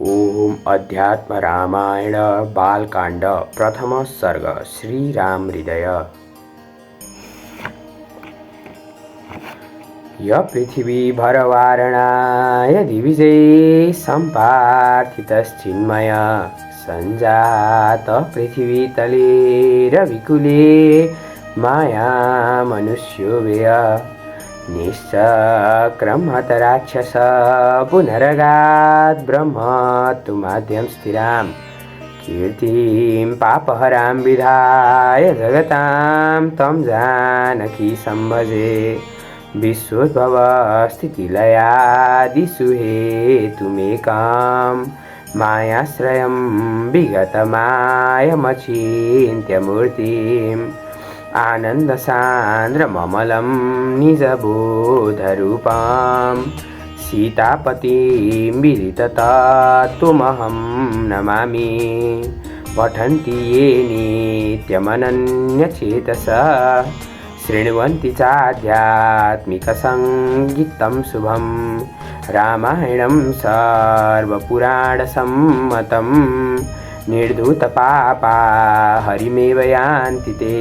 ओम अध्यात्म रामायण बालकांड प्रथम सर्ग श्रीराम हृदय। य पृथिवी भरवारणाय दिविजय सम्पार्थितश्चिन्मय सञ्जात पृथिवी तले रविकुले माया मनुष्यो व्यय निश्चक्रमहत राक्षस पुनरगात् ब्रह्म तु माद्यं स्थिरां कीर्तिं पापहरां विधाय जगतां तं जानकी संभजे विश्वोद्भव स्थितिलयादिषु हेतुमेकां मायाश्रयं विगतमायमचिन्त्य मूर्तिम् आनन्दसान्द्रममलं निजबोधरूपां सीतापतिं विदिततत्त्वमहं नमामि। पठन्ति ये नित्यमनन्यचेतसा शृण्वन्ति चाध्यात्मिकसङ्गीतं शुभं रामायणं सर्वपुराणसम्मतं निर्धूतपापा हरिमेव यान्ति ते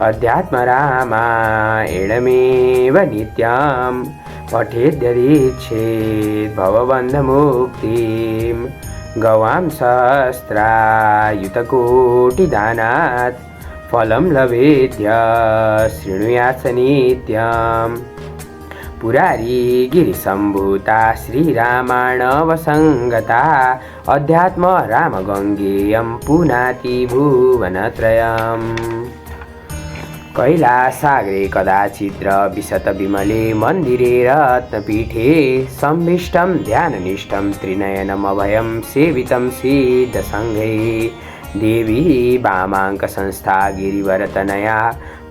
अध्यात्मरामायणमेव नित्यं पठेद्यदीच्छेत् भवबन्धमुक्तिं गवां सहस्रायुतकोटिदानात् फलं लभेद्य शृणुयात् स नित्यम्। पुरारी गिरिसम्भूता श्रीरामायणवसङ्गता अध्यात्म रामगङ्गेयं पुनाति भुवनत्रयम्। कैलासाग्रे कदाचिद्र विशतविमले मन्दिरे रत्नपीठे संविष्टं ध्याननिष्ठं त्रिनयनमभयं सेवितं सिद्धसङ्घै देवी वामाङ्कसंस्था गिरिवरतनया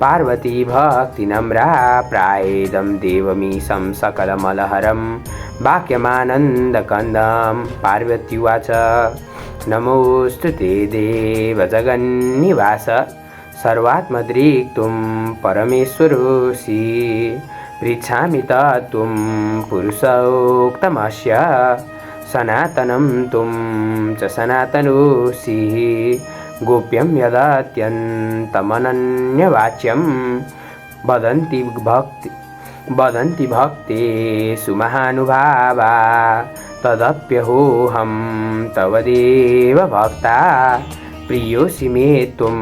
पार्वती भक्तिनम्रा प्रायेदं देवमीशं सकलमलहरं वाक्यमानन्दकन्दं पार्वत्युवाच नमोऽस्तु ते देवजगन्निवास सर्वात्मदृक् परमेश्वरोऽसि पृच्छामि तत्त्वं पुरुषोक्तमस्य सनातनं त्वं च सनातनोऽसि गोप्यं यदत्यन्तमनन्यवाच्यं वदन्ति भक्तेषु महानुभावा तदप्यहोऽहं तव देव भक्ता प्रियोऽसि मे त्वं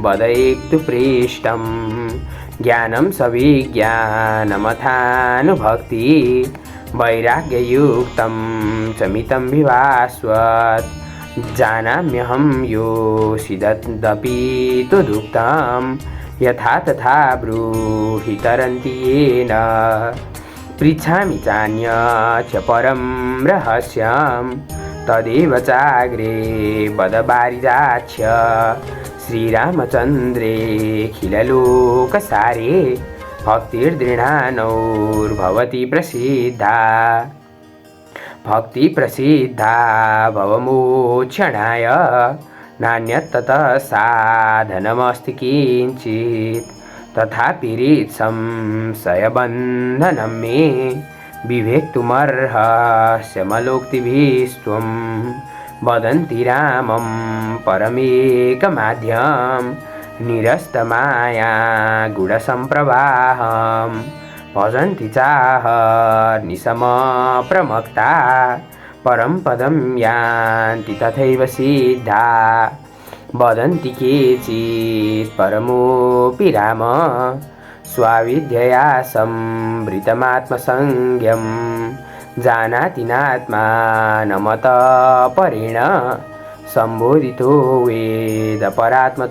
वदयेत्तु पृष्टं ज्ञानं सविज्ञानमथानुभक्ति वैराग्ययुक्तं च मितं विभास्वत् जानाम्यहं योषिदपि त्वदुक्तं यथा तथा ब्रूहि तरन्ति येन पृच्छामि चान्यच्च परं रहस्यं तदेव चाग्रे वद वारिजाक्ष श्रीरामचन्द्रेऽखिललोकसारे भक्तिर्दृढानौर्भवति प्रसिद्धा भवमोक्षणाय नान्यत्ततः साधनमस्ति किञ्चित् तथापि संशयबन्धनं मे विवेक्तुमर्हस्यमलोक्तिभिस्त्वं वदन्ति रामं परमेकमाद्यं निरस्तमाया गुणसम्प्रवाहं भजन्ति चाहर्निशमप्रमत्ता परं पदं यान्ति तथैव सिद्धा वदन्ति केचित् परमोऽपि राम स्वाविद्यया संवृतमात्मसंज्ञं जानाति नात्मानमतपरेण सम्बोधितो वेदपरात्मतत्त्वं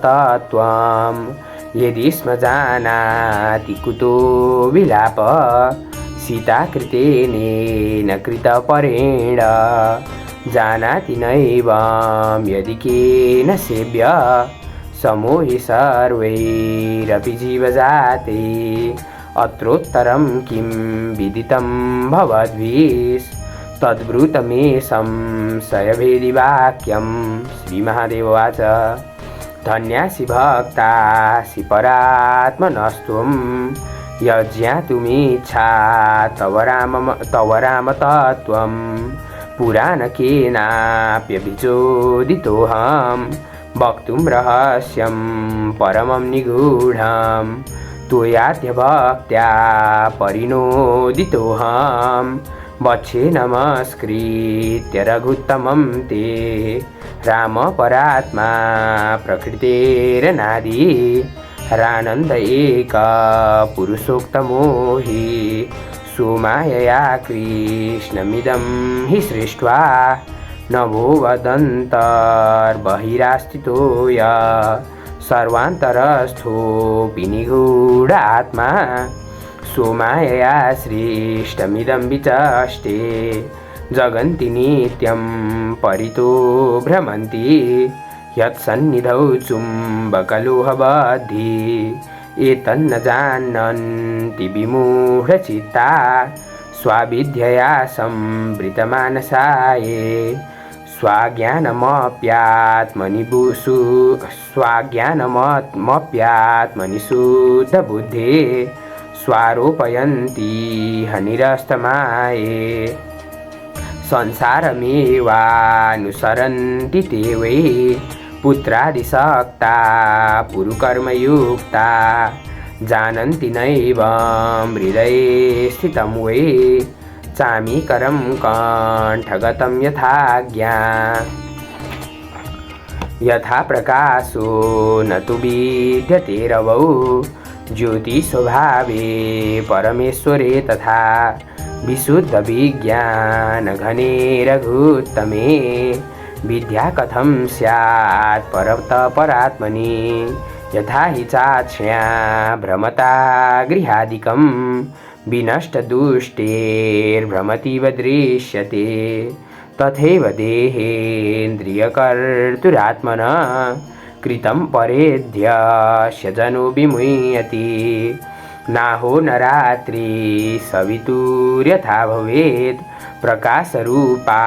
यदि स्म जानाति कुतो विलाप सीताकृतेनेन कृतपरेण जानाति नैवं यदि केन सेव्य समोहि सर्वैरपि जीवजाते अत्रोत्तरं किं विदितं भवद्भिः तद्ब्रूत मे संशयभेदिवाक्यं। श्रीमहादेववाच धन्यासि भक्तासि परात्मनस्त्वं यज्ञातुमीच्छा तव राम तत्त्वं पुराणकेनाप्यभिचोदितोऽहं वक्तुं रहस्यं परमं निगूढं त्वयाद्यभक्त्या परिणोदितोऽहं वक्षे नमस्कृत्य रघुत्तमं ते राम परात्मा प्रकृतेरनादि रानन्द एक पुरुषोत्तमो हि सुमायया कृष्णमिदं हि सृष्ट्वा नभो वदन्तर्बहिरास्थितो य सर्वान्तरस्थोऽपि निगूढात्मा सुमायया सृष्टमिदं विचष्टे जगन्ति नित्यं परितो भ्रमन्ति यत्सन्निधौ चुम्बकलोहबद्धि एतन्न जानन्ति विमूढचित्ता स्वाविद्यया संवृतमानसा ये स्वाज्ञानमप्यात्मनि शुद्धबुद्धे स्वारोपयन्ति हनिरस्तमाये संसारमेवानुसरन्ति ते वै पुत्रादिसक्ता पुरुकर्मयुक्ता जानन्ति नैवं हृदये स्थितं वै चामीकरं कण्ठगतं यथा प्रकाशो न तु विद्यते रवौ ज्योतिस्वभावे परमेश्वरे तथा विशुद्धविज्ञानघने रघुत्तमे विद्या कथं स्यात् परतपरात्मनि यथा हि चाक्ष्या भ्रमता गृहादिकं विनष्टदुष्टेर्भ्रमतीव दृश्यते तथैव देहेन्द्रियकर्तुरात्मनः कृतं परेध्यस्य जनो विमुह्यति नाहो न रात्रि सवितुर्यथा भवेत् प्रकाशरूपा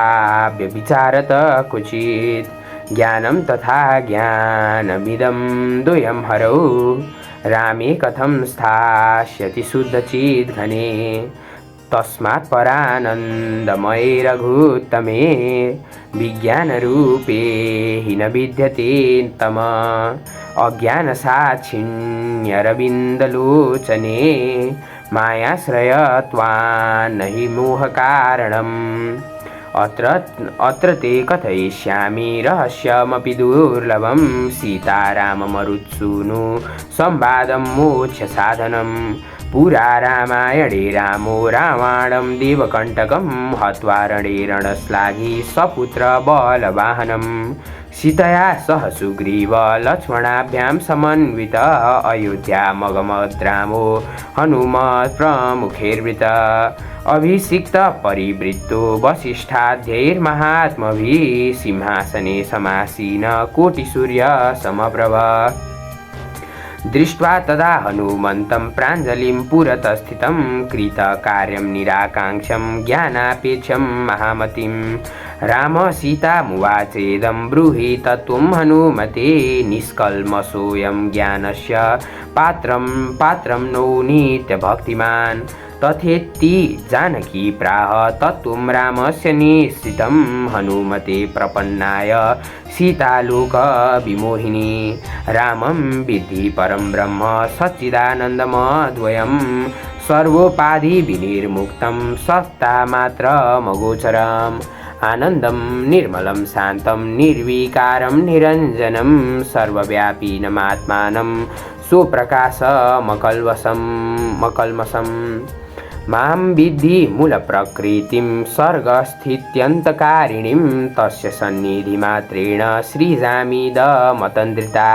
व्यभिचारत क्वचित् ज्ञानं तथा ज्ञानमिदं द्वयं हरौ रामे कथं स्थास्यति शुद्धचिद्घने तस्मात् परानन्दमये रघुत्तमे विज्ञानरूपे हि न विद्यते तम अज्ञानसाक्षिण्यरविन्दलोचने मायाश्रयत्वान्न हि मोहकारणम् अत्र ते कथयिष्यामि रहस्यमपि दुर्लभं सीताराममरुत्सूनु संवादं मोक्षसाधनं पुरा रामायणे रामो रावणं देवकण्टकं हत्वा रणे रणश्लाघी सपुत्र बलवाहनं सीतया सह सुग्रीव लक्ष्मणाभ्यां समन्वित अयोध्यामगमद्रामो हनुमत् प्रमुखैर्वृत अभिषिक्त परिवृत्तो वसिष्ठाध्यैर्महात्मभिः सिंहासने समासीन कोटिसूर्य समप्रभ दृष्ट्वा तदा हनुमन्तं प्राञ्जलिं पुरतस्थितं कृतकार्यं निराकाङ्क्षं ज्ञानापेक्षं महामतिं राम सीतामुवाचेदं ब्रूहि तत्त्वं हनुमते निष्कल्मषोऽयं ज्ञानस्य पात्रं नो नित्यभक्तिमान् तथेति जानकी प्राह तत्त्वं रामस्य निश्चितं हनुमते प्रपन्नाय सीतालोकविमोहिनी रामं विद्धि परं ब्रह्म सच्चिदानन्दमद्वयं सर्वोपाधिविनिर्मुक्तं सत्तामात्रमगोचरम् आनन्दं निर्मलं शान्तं निर्विकारं निरञ्जनं सर्वव्यापिनमात्मानं स्वप्रकाशमकल्मषं मां विद्धि मूलप्रकृतिं सर्गस्थित्यन्तकारिणीं तस्य सन्निधिमात्रेण सृजामीदमतन्द्रिता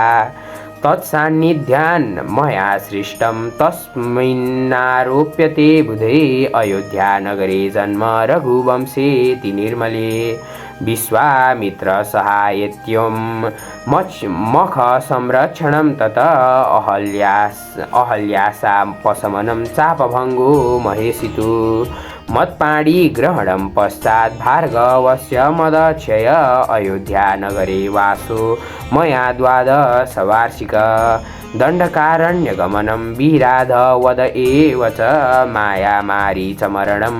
तत्सान्निध्यान् मया सृष्टं तस्मिन्नारोप्यते बुधे अयोध्यानगरे जन्म रघुवंशेति निर्मले विश्वामित्रसहायत्यं मखसंरक्षणं तत अहल्यासापशमनं चापभङ्गो महेशितु मत्पाणिग्रहणं पश्चात् भार्गवस्य मदक्षय अयोध्यानगरे वासो मया 12 वार्षिक दण्डकारण्यगमनं विराधवद एव च मायामारीचमरणं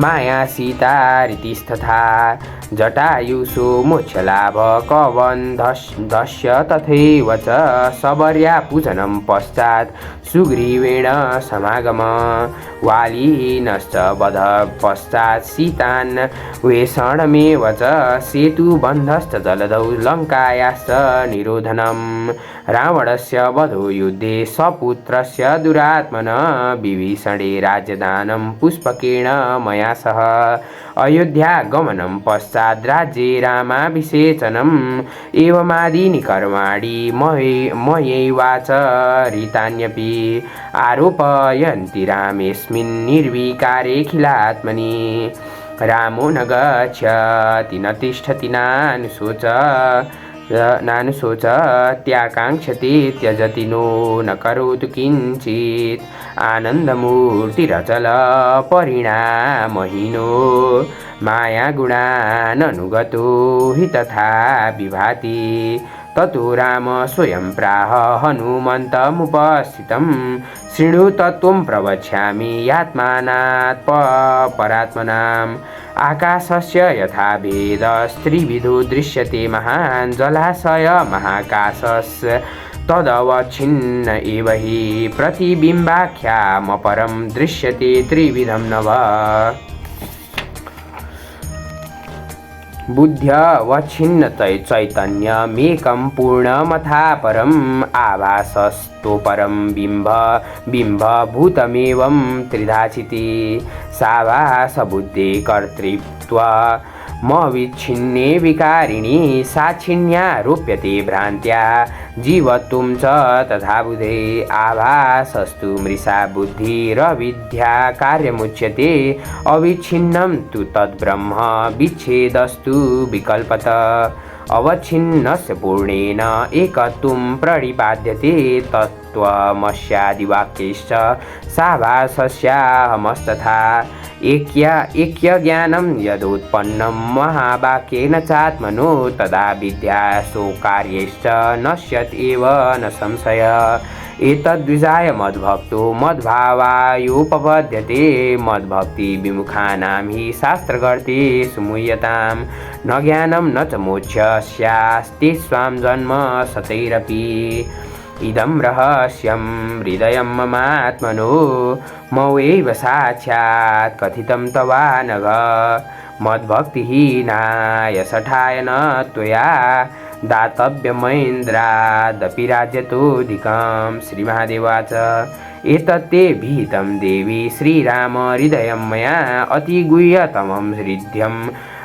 माया सीता रीतिस्तथा जटायुषु मोक्षलाभ कबन्धस्य तथैव च शबर्या पूजनं पश्चात् सुग्रीवेण समागम वालिनश्च वध पश्चात् सीतान् वेषणमेव च सेतुबन्धश्च जलदौ लङ्कायाश्च निरोधनम् रावणस्य वधो युद्धे सपुत्रस्य दुरात्मन विभीषणे राज्यदानं पुष्पकेण मया सह अयोध्यागमनं पश्चात् राज्ये रामाभिषेचनम् एवमादीनि कर्माणि मयैवाचरितान्यपि आरोपयन्ति रामेऽस्मिन् निर्विकारेऽखिलात्मनि रामो न गच्छति न तिष्ठति नानुशोच त्याकाङ्क्षति त्यजति नो न करोतु किञ्चित् आनन्दमूर्तिरचल परिणामहीनो मायागुणाननुगतो हि तथा विभाति ततो राम स्वयं प्राह हनुमन्तमुपस्थितं शृणु तत्त्वं प्रवक्ष्यामि यात्मानात् परात्मनाम् आकाशस्य यथा भेदस्त्रिविधो दृश्यते महान् जलाशय महाकाशस् तदवच्छिन्न एव हि प्रतिबिम्बाख्यामपरं दृश्यते त्रिविधं नव बुद्ध्यवच्छिन्न चैतन्यमेकं पूर्णमथा परम् आभासस्तोपरं बिम्बभूतमेवं त्रिधाचिति साभासबुद्धे कर्तृत्वमविच्छिन्ने विकारिणि साक्षिण्यारोप्यते भ्रान्त्या जीवत्वं च तथा बुधे आभासस्तु मृषा बुद्धिरविद्या कार्यमुच्यते अविच्छिन्नं तु तद्ब्रह्म विच्छेदस्तु विकल्पत अवच्छिन्नस्य पूर्णेन एकत्वं प्रणिपाद्यते तत्त्वमस्यादिवाक्यैश्च साभासस्याहमस्तथा ऐक्यज्ञानं यदुत्पन्नं महावाक्येन चात्मनो तदा विद्यासो कार्यैश्च नश्यत एव न संशय एतद्विजाय मद्भक्तो मद्भावायोपपद्यते मद्भक्तिविमुखानां हि शास्त्रगर्ते सुमुह्यतां न ज्ञानं न च मोक्षस्यास्ते स्वां जन्म शतैरपि इदं रहस्यं हृदयं ममात्मनो मयैव साक्षात् कथितं तवानघ मद्भक्तिहीनाय शठाय न त्वया दातव्यमैन्द्रादपि राज्यतोऽधिकं श्रीमहादेवाच एतत्ते विहितं देवी श्रीराम हृदयं मया अतिगुह्यतमं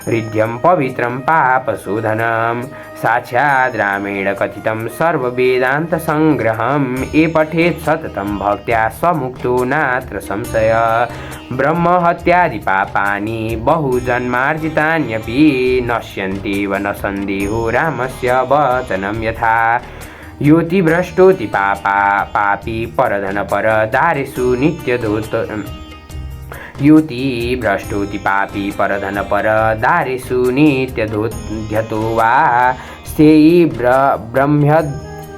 हृद्यं पवित्रं पापशोधनं साक्षात् रामेण कथितं सर्ववेदान्तसंग्रहं ये पठेत् सततं भक्त्या स्वमुक्तो नात्र संशय ब्रह्महत्यादि पापानि बहुजन्मार्जितान्यपि नश्यन्त्येव न सन्देहो रामस्य वचनं यथा योतिभ्रष्टोति पापी परधनपरदारेषु नित्यधूत युतिभ्रष्टोति पापी परधनपरदारेषु नित्यधूध्यतो वा स्थेयी ब्रह्म्यद्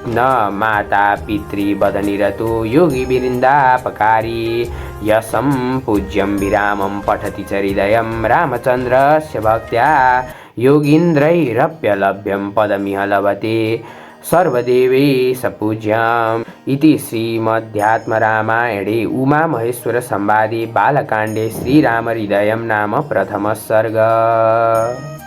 न माता पितृवदनिरतो योगी विरिन्दापकारी यशं पूज्यं विरामं पठति च हृदयं रामचन्द्रस्य भक्त्या योगीन्द्रैरप्यलभ्यं पदमिह लभते सर्वदेवैः पूज्यम् इति श्रीमध्यात्मरामायणे उमामहेश्वर संवादे बालकाण्डे श्रीरामहृदयं नाम प्रथमः सर्गः।